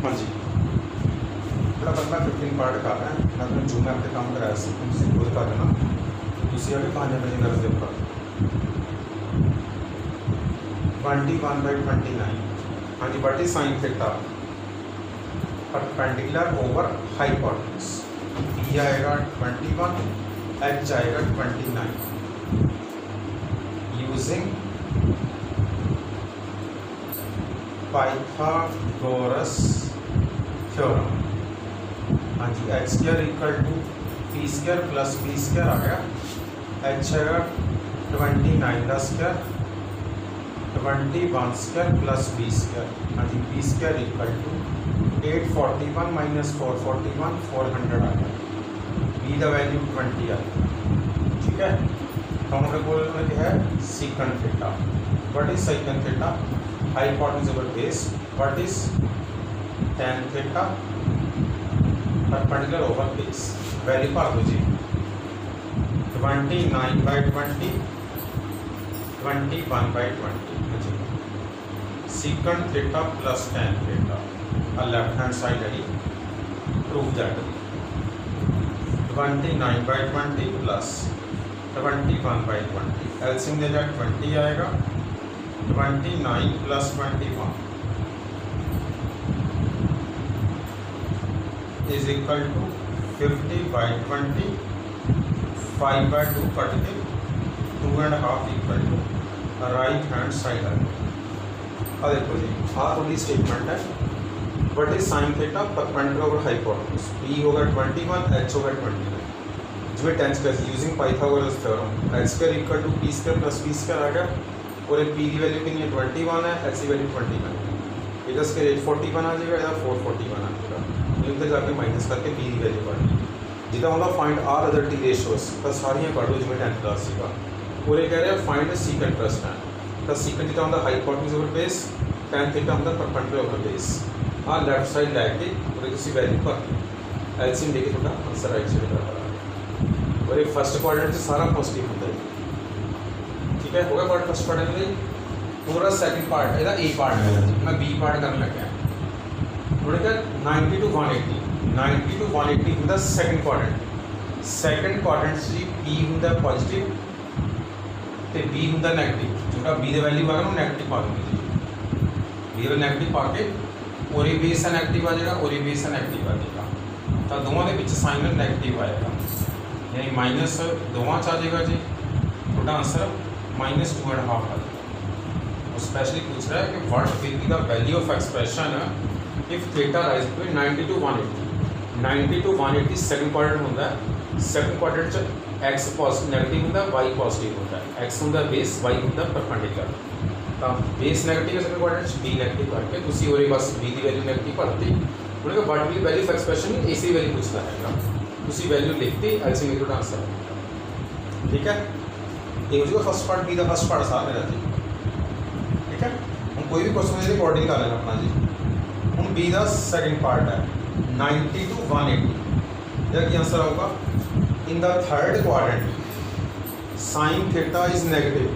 हाँ जी, ਜਿਹੜਾ ਬੰਦਾ 15 ਪਾਰਟ ਕਰ ਰਿਹਾ ਮੈਂ ਤੁਹਾਨੂੰ ਜੂਮ ਐਪ 'ਤੇ ਕੰਮ ਕਰਾਇਆ ਸੀ, ਤੁਸੀਂ ਖੁਦ ਕਰ ਲੈਣਾ। ਤੁਸੀਂ ਅਗੇ 5 ਵਜੇ ਨਰਸ ਦੇ ਉੱਪਰ 21/29। हाँ जी, but is sine theta perpendicular over hypotenuse. B आएगा 21, एच आएगा 29 यूजिंग पाइथागोरस थ्योरम। हाँ जी, H square equal to P square plus B square आ गया। एच आएगा 29 का square 21 square plus B square. हाँ जी, B square equal to 841 minus 441 400 आ गया। बी का वैल्यू 20 आ गया। ठीक है, तो हमारे को है secant theta. What is secant theta? Hypotenuse over base. What is tan theta? Perpendicular over base. Value भर दो जी, 29/20 21/20। Secant theta plus tan theta left hand side है प्रूव दैट 29/20 प्लस 21/20 एलसीएम देगा 20 आएगा। 29 plus 21 is equal to 50/20। 5/2 cut के 2.5 equal to right hand side है। देखो जी, थोड़ी स्टेटमेंट है। What is sine theta? Perpendicular over hypotenuse. B होगा 21, एच होगा 29। जिसमें tan square using Pythagoras theorem. H square equal to P square plus B square आ गया। और पी की वैल्यू कितनी है 21 है, एच की वैल्यू 29 है। इधर स्क्वायर 841 आ जाएगा, इधर 441 आ जाएगा। इधर जाके माइनस करके पी की वैल्यू काट ली। जितना होगा find are other T ratios तो सारियाँ काटो जिसमें tan प्लस सीगा। और ये कह रहे हैं फाइंड सीकन प्लस tan। तो सीकन थीटा होता hypotenuse over base, tan theta होता परपेंडिकुलर ओवर बेस। हाँ लेफ्ट साइड लैके और किसी वैल्यू पर एलसीएम लेके थोड़ा आंसर राइट साइड बराबर आ गया। और ये फर्स्ट क्वाड्रेंट से सारा पॉजिटिव होता है। ठीक है, हो गया पार्ट फर्स्ट क्वाड्रेंट में। पूरा सेकंड पार्ट है ए पार्ट है, मैं बी पार्ट करने लग गया। थोड़े क्या 90 to 180 ਹੁੰਦਾ सेकंड क्वाड्रेंट। सेकंड क्वाड्रेंट से पी ਹੁੰਦਾ पॉजिटिव ਤੇ बी ਹੁੰਦਾ ਨੈਗੇਟਿਵ। ਜਿਹੜਾ बी ਦੀ ਵੈਲਿਊ ਆਗਾ ਉਹਨੂੰ ਨੈਗੇਟਿਵ ਪਾ ਦੂੰਗੇ ਜੀ। बी ਦਾ ਨੈਗੇਟਿਵ ਪਾ ਕੇ ओरी बेस है नैगेटिव आ जाएगा, ओरी बेस है नैगेटिव आ जाएगा। तो दोवों के बीच साइन नैगेटिव आएगा, यानी माइनस दोवां आ जाएगा जी। थोड़ा आंसर -2.5 आ जाएगा। और स्पेशली पूछ रहा है कि what will be the value of expression if theta rise between 90 to 180। 90 to 180 second quadrant होता है। सेकंड क्वाड्रेंट च एक्स पॉजिटिव नेगेटिव होता है, वाई पॉजिटिव होता है। एक्स होता बेस, वाई होता परपेंडिकुलर। तो बेस नैगेटिव है सेकंड क्वाड्रेंट, बी नैगेटिव करके तुसी और बस बी की वैल्यू नैगेटिव भरती। उन्होंने what will value of expression इसी वैल्यू पूछता है, तुसी वैल्यू लिखती एलसीएम में आंसर। ठीक है, ये हो जाएगा फर्स्ट पार्ट बी का फर्स्ट पार्ट सारा मेरा जी। ठीक है, हम कोई भी क्वेश्चन है रिकॉर्डिंग कर लेना अपना जी। हम बी का सेकंड पार्ट है 90 to 180। या आंसर होगा in the third quadrant sine theta is negative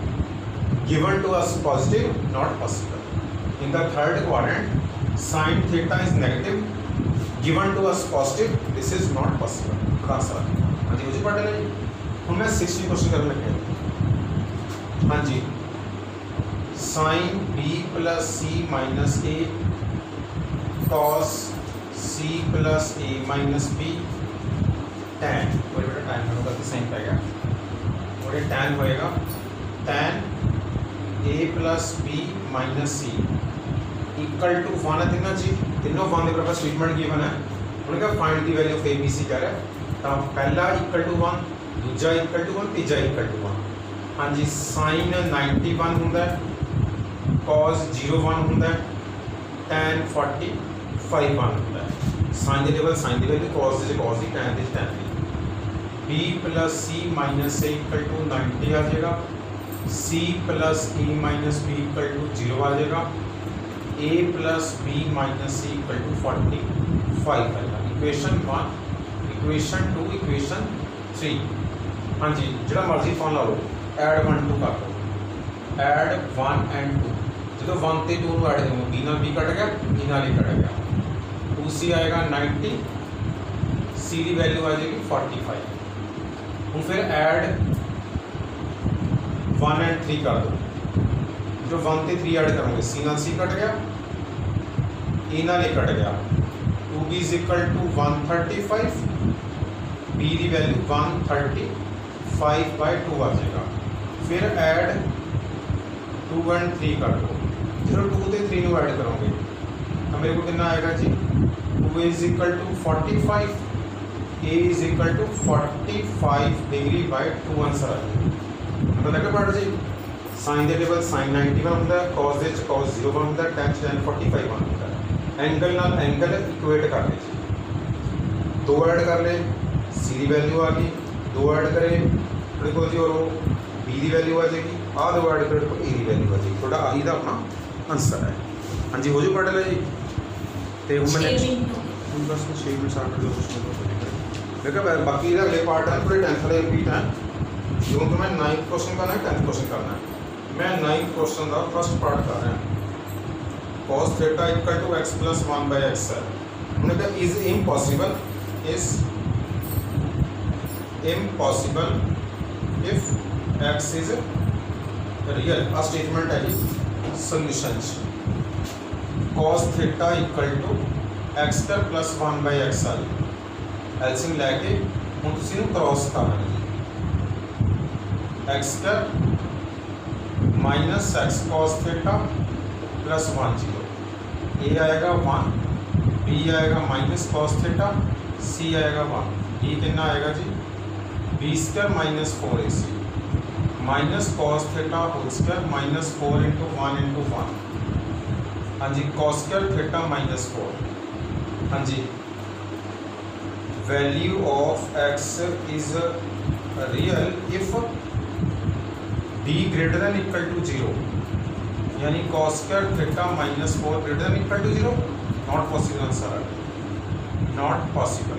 given to us positive, not possible. In the third quadrant sin theta is negative given to us positive, this is not possible. Answer हाँ जी, मुझे पढ़ लें। हम मैं 60 question करने लगे। हाँ जी, sine B plus C minus A cos C plus A minus B tan. और बेटा टैन होगा तो सही पाएगा। और ये टैन होएगा tan A plus B minus C equal to 1 है। तीनों जी तीनों 1 के बराबर स्टेटमेंट गिवन है। उन्होंने कहा find the value of A B C कह रहा है। तो पहला इक्वल टू 1, दूजा इक्वल टू 1, तीजा इक्वल टू 1। हाँ जी, साइन 91 होंगे, कॉस 01 होंगे, टैन 45 1 होंगे। साइन की टेबल साइन की वैल्यू, कॉस की कॉस की, टैन की टैन की। B plus C minus A equal to 90 आ जाएगा। C plus A minus B equal to 0 आ जाएगा। A plus B minus C equal to 45 आएगा। Equation 1, equation 2, equation 3। हाँ जी, जो मर्जी फॉर्म ला लो, ऐड 1 2 कर दो। ऐड 1 and 2 जो 1 ਤੇ 2 ਨੂੰ ਐਡ ਕਰੋ, बी ਨਾਲ बी कट गया, बी ਨਾਲ ए कट गया। 2c आएगा 90, c की वैल्यू आ जाएगी 45। हूँ फिर ऐड 1 एंड 3 कर दो, जो 1 ते 3 ऐड करोगे c नाल c कट गया, ए नाल ए कट गया, 2b is equal to 135, b की वैल्यू 135/2 आ जाएगा। फिर ऐड 2 एंड 3 कर दो, जो 2 ते 3 ऐड करोगे तो मेरे को कितना आएगा जी, 2a is equal to 45, a is equal to 45°/2 answer आ जाएगा। पता लगे पढ़ जी, साइन दे टेबल साइन 91 होंगे, कॉस दे कॉस 0 होंगे, tan 45 होंगे। एंगल नाल एंगल इक्वेट कर ले जी, 2 ऐड कर ले, c की वैल्यू आ गई, 2 ऐड करे थोड़े को जी, और b की वैल्यू आ जाएगी, आ 2 ऐड करे तो a की वैल्यू आ जाएगी। थोड़ा आई दा अपना आंसर है। हाँ जी, हो जो पढ़ ले जी। तो मैंने बस 6 मिनट 60 मिनट देखा, बाकी अगले पार्ट है पूरे 10th वाले रिपीट है, जो तो मैं 9th क्वेश्चन करना है, 10th क्वेश्चन करना है। मैं 9th क्वेश्चन का फर्स्ट पार्ट कर रहा हूँ। cos theta equal to x plus 1/x है। हमने कहा is impossible if x is real, आ स्टेटमेंट है जी। Solution cos theta equal to x plus 1/x आ जी, एलसीएम लैके हम तुसी नूं क्रॉस करना है जी, x minus x cos theta plus 1 0, a आएगा 1, b आएगा माइनस cos थीटा, c आएगा 1, d कितना आएगा जी, b² minus 4ac minus cos theta whole square minus 4 into 1 into 1। हाँ जी, cos स्क्वायर थीटा माइनस 4। हाँ जी, value of x is real if d greater than equal to 0, यानी cos square theta minus 4 greater than equal to 0, not possible answer है, not possible,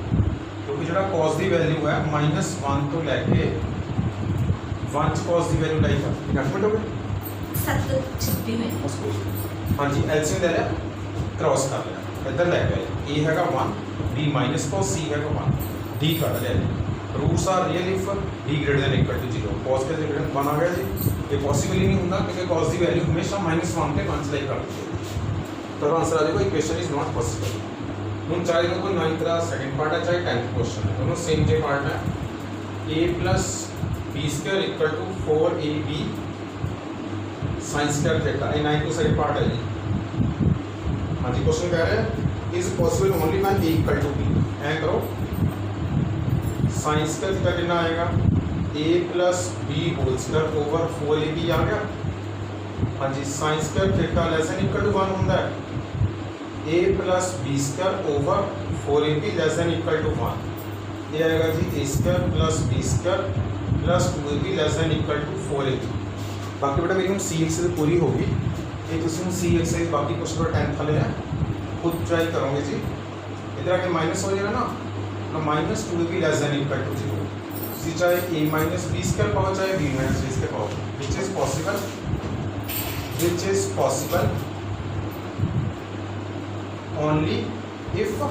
क्योंकि जो cos की value है -1 तो लैके 1 cos की वैल्यू लाई कर मिनट हो गए। हाँ जी, एलसीएम ले लिया, क्रॉस कर लिया, इधर ले गए, a हैगा 1, b माइनस cos, c हैगा 1, d कर लिया। Roots are real if d greater than equal to 0, cos के ग्रेटर देन 1 आ गया जी। ये पॉसिबल ही नहीं होता, क्योंकि cos की वैल्यू हमेशा -1 से 1 से कर दी, तो आंसर आ जाएगा इक्वेशन इज नॉट पॉसिबल। हम चाहे तो कोई 9th का सेकंड पार्ट है, चाहे 10th क्वेश्चन है, दोनों सेम जे पार्ट है। a plus b square equal to 4ab sine square theta, ये 9th का सेकंड पार्ट है जी। हाँ जी, क्वेश्चन कह रहे हैं is possible only when a equal to b। ऐ करो, साइन स्क्वायर थीटा कितना आएगा, a plus b whole square over 4ab आ गया। हाँ जी, sine square theta less than equal to 1 होता है, a plus b square over 4ab less than equal to 1, ये आएगा जी a square plus b square plus 2ab less than equal to 4ab। बाकी बेटा मेरी हम सी एक्सरसाइज पूरी होगी, ये तुम सी एक्सरसाइज बाकी क्वेश्चन पर 10th वाले हैं, खुद ट्राई करोगे जी। इधर आके माइनस हो जाएगा ना, तो -2ab less than equal to 0, सी चाहे a माइनस b स्क्वायर पाओ, चाहे b माइनस b स्क्वायर पाओ, which is possible only if a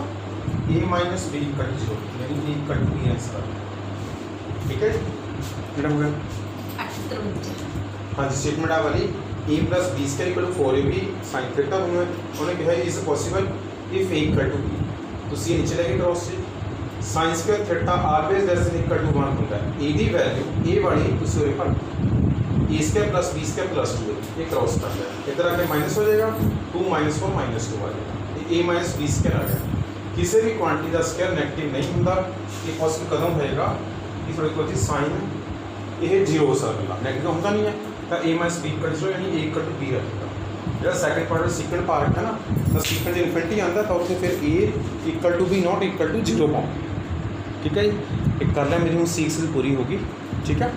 minus b equal to 0, यानी a equal to b answer. ठीक है बेटा, हो गया। हाँ जी, स्टेटमेंट आ वाली a plus b square equal to 4ab sine theta, उन्होंने कहा is possible if a equal to b, तो सी नीचे लेके क्रॉस से sine square theta always less than equal to 1 होता है, a दी वैल्यू a वाली उस पर a square plus b square plus 2, ये क्रॉस कर लिया, इधर आके माइनस हो जाएगा, 2 - 4 -2 आ जाएगा, a माइनस b स्क्वायर आ गया। किसी भी क्वांटिटी का स्क्वायर नेगेटिव नहीं होता, ये पॉसिबल कदम होएगा कि थोड़ी बहुत साइन ये 0 हो सकता, नेगेटिव होता नहीं है, तो a minus b equal to 0 यानी a इक्वल टू b रहेगा। जो सेकंड पार्ट सीक्वेंट पार्ट है ना, तो सीक्वेंट इन्फिनिटी आता है, तो उससे फिर a equal to b not equal to 0 पाओ। ठीक है जी, एक कर लिया, मेरी हूँ सी एक्सरसाइज पूरी होगी। ठीक है।